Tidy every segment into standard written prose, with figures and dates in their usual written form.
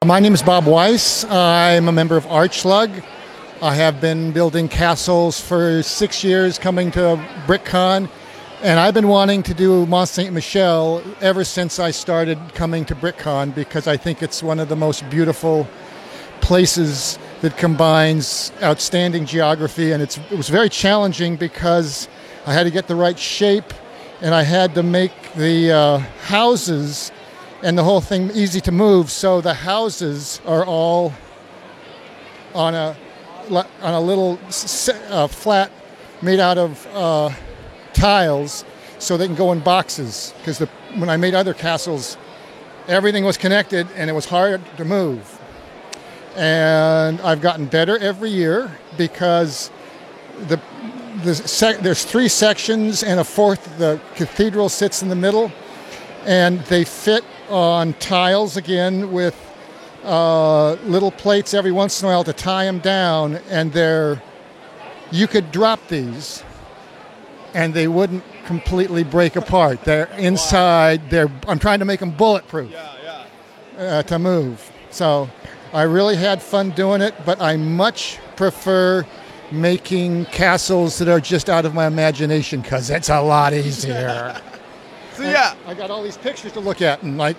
My name is Bob Weiss. I'm a member of Archlug. I have been building castles for 6 years, coming to BrickCon, and I've been wanting to do Mont Saint Michel ever since I started coming to BrickCon because I think it's one of the most beautiful places that combines outstanding geography, and it was very challenging because I had to get the right shape and I had to make the houses and the whole thing easy to move, so the houses are all on a little flat made out of tiles, so they can go in boxes. Because when I made other castles, everything was connected and it was hard to move. And I've gotten better every year because there's 3 sections and a fourth. The cathedral sits in the middle, and they fit on tiles again with little plates every once in a while to tie them down, and you could drop these and they wouldn't completely break apart. They're inside. I'm trying to make them bulletproof to move. So I really had fun doing it, but I much prefer making castles that are just out of my imagination because it's a lot easier. So yeah, I got all these pictures to look at and like,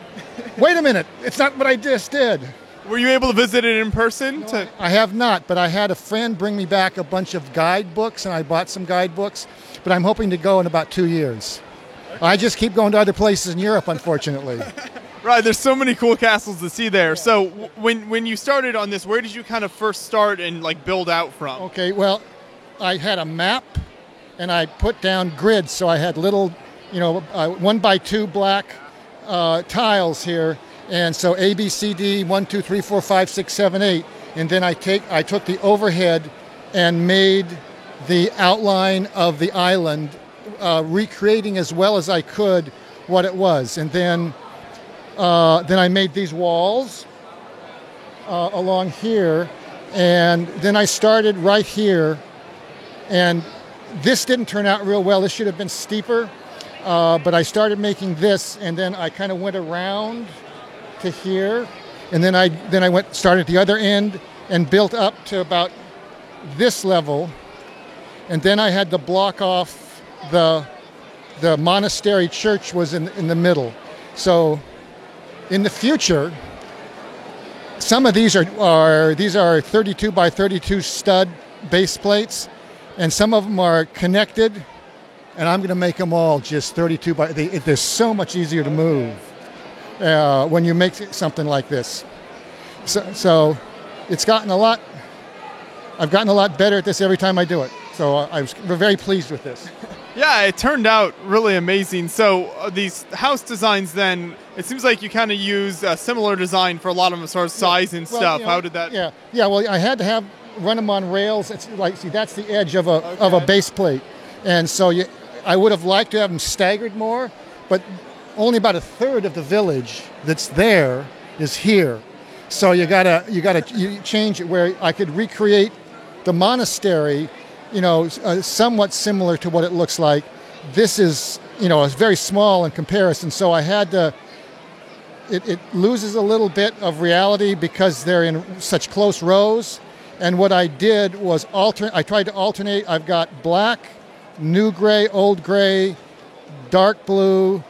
wait a minute, it's not what I just did. Were you able to visit it in person? No, I have not, but I had a friend bring me back a bunch of guidebooks, and I bought some guidebooks, but I'm hoping to go in about 2 years. Okay. I just keep going to other places in Europe, unfortunately. Right, there's so many cool castles to see there. Yeah. So when you started on this, where did you kind of first start and like build out from? Okay, well, I had a map, and I put down grids, so I had little 1x2 black tiles here, and so A, B, C, D, 1, 2, 3, 4, 5, 6, 7, 8, and then I took the overhead and made the outline of the island, recreating as well as I could what it was, and then I made these walls along here, and then I started right here, and this didn't turn out real well. This should have been steeper. But I started making this, and then I kind of went around to here, and then I started at the other end and built up to about this level, and then I had to block off the monastery church was in the middle. So in the future, some of these are 32 by 32 stud base plates, and some of them are connected. And I'm going to make them all just 32 by. They're so much easier to move when you make something like this. So it's gotten a lot. I've gotten a lot better at this every time I do it. So we're very pleased with this. Yeah, it turned out really amazing. So these house designs, then it seems like you kind of use a similar design for a lot of them as far as size and stuff. How did that? Yeah. Well, I had to run them on rails. It's like, see, that's the edge of a base plate, and so I would have liked to have them staggered more, but only about a third of the village that's there is here. So you change it where I could recreate the monastery, somewhat similar to what it looks like. This is, it's very small in comparison. So I had to. It loses a little bit of reality because they're in such close rows. And what I did was I tried to alternate. I've got black, new gray, old gray, dark blue,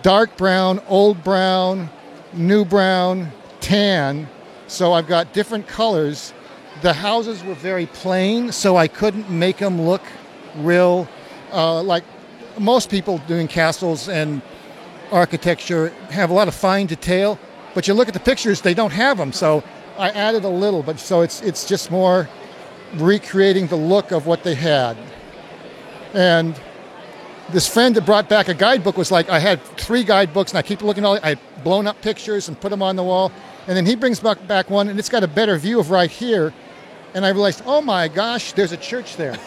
dark brown, old brown, new brown, tan. So I've got different colors. The houses were very plain, so I couldn't make them look real like most people doing castles and architecture have a lot of fine detail, but you look at the pictures, they don't have them. So I added a little, but so it's just more recreating the look of what they had. And this friend that brought back a guidebook was like, I had 3 guidebooks, and I keep looking I had blown up pictures and put them on the wall. And then he brings back one, and it's got a better view of right here. And I realized, oh my gosh, there's a church there.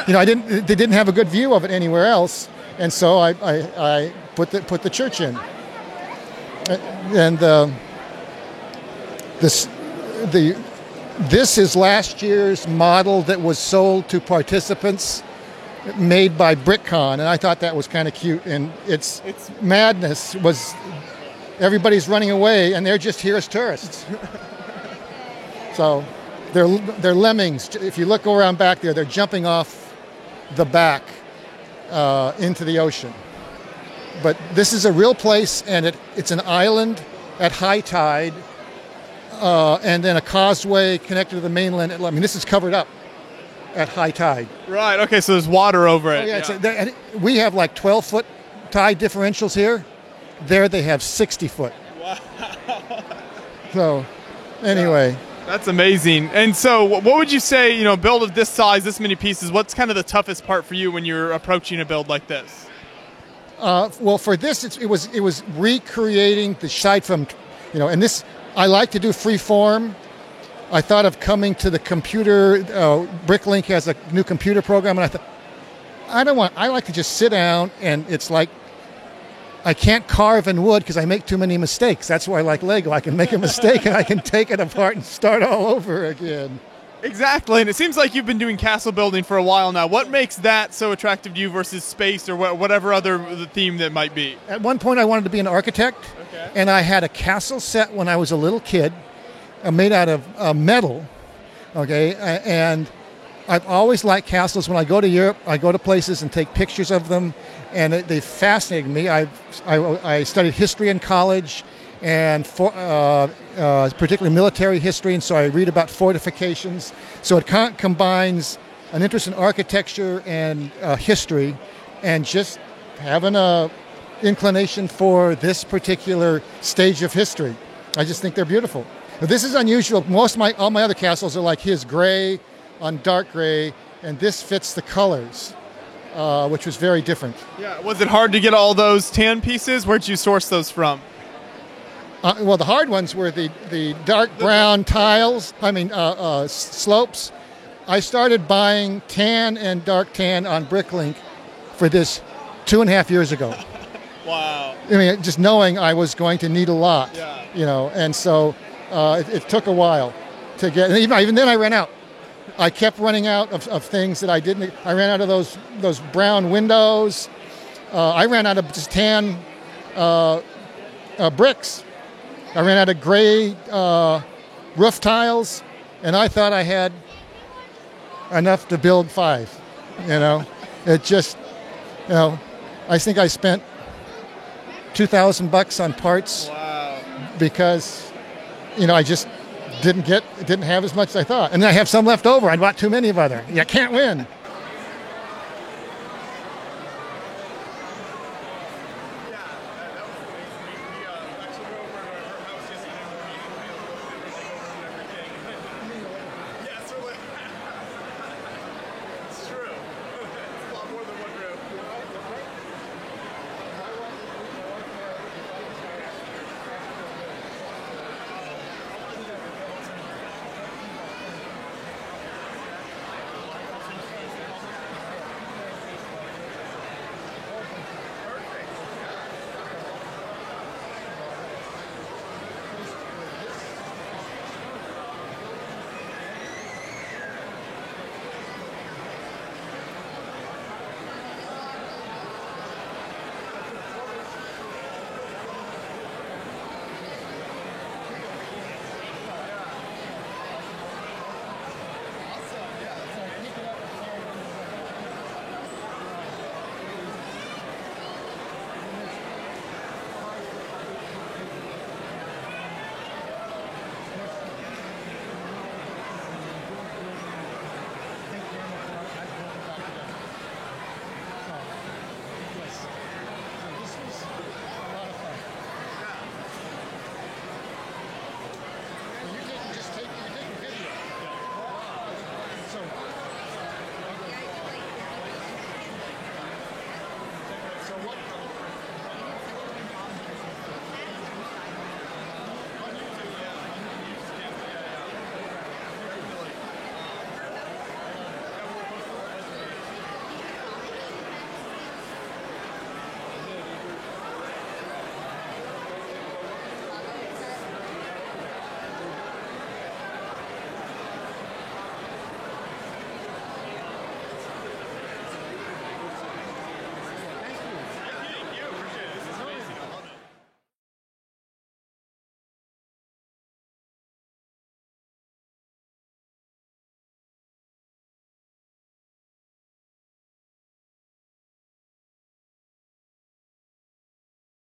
They didn't have a good view of it anywhere else, and so I put the church in. And this is last year's model that was sold to participants, made by BrickCon, and I thought that was kind of cute. And its madness was everybody's running away, and they're just here as tourists. So they're lemmings. If you look around back there, they're jumping off the back into the ocean. But this is a real place, and it's an island at high tide, and then a causeway connected to the mainland. I mean, this is covered up at high tide. Right, okay, so there's water over it. Oh, yeah. We have like 12-foot tide differentials here. There they have 60-foot. Wow. So, anyway. That's amazing. And so what would you say, build of this size, this many pieces, what's kind of the toughest part for you when you're approaching a build like this? Well, for this, it was recreating the side from, and this, I like to do free form. I thought of coming to the computer. BrickLink has a new computer program, and I thought, I like to just sit down, and it's like, I can't carve in wood because I make too many mistakes. That's why I like Lego. I can make a mistake, and I can take it apart and start all over again. Exactly, and it seems like you've been doing castle building for a while now. What makes that so attractive to you versus space or whatever other the theme that might be? At one point, I wanted to be an architect, and I had a castle set when I was a little kid, made out of metal, and I've always liked castles. When I go to Europe, I go to places and take pictures of them, and they fascinated me. I studied history in college, and particularly military history, and so I read about fortifications. So it combines an interest in architecture and history, and just having a inclination for this particular stage of history. I just think they're beautiful. Now, this is unusual. All my other castles are like his, gray on dark gray, and this fits the colors, which was very different. Yeah, was it hard to get all those tan pieces? Where'd you source those from? Well, the hard ones were the dark brown tiles, slopes. I started buying tan and dark tan on BrickLink for this 2.5 years ago. Wow. Just knowing I was going to need a lot, and so it took a while to get, and even then I ran out. I kept running out of things that I didn't. I ran out of those brown windows. I ran out of just tan bricks. I ran out of gray roof tiles, and I thought I had enough to build 5. It just, I think I spent $2,000 on parts. Wow. Because, I just didn't have as much as I thought. And then I have some left over. I bought too many of other. You can't win.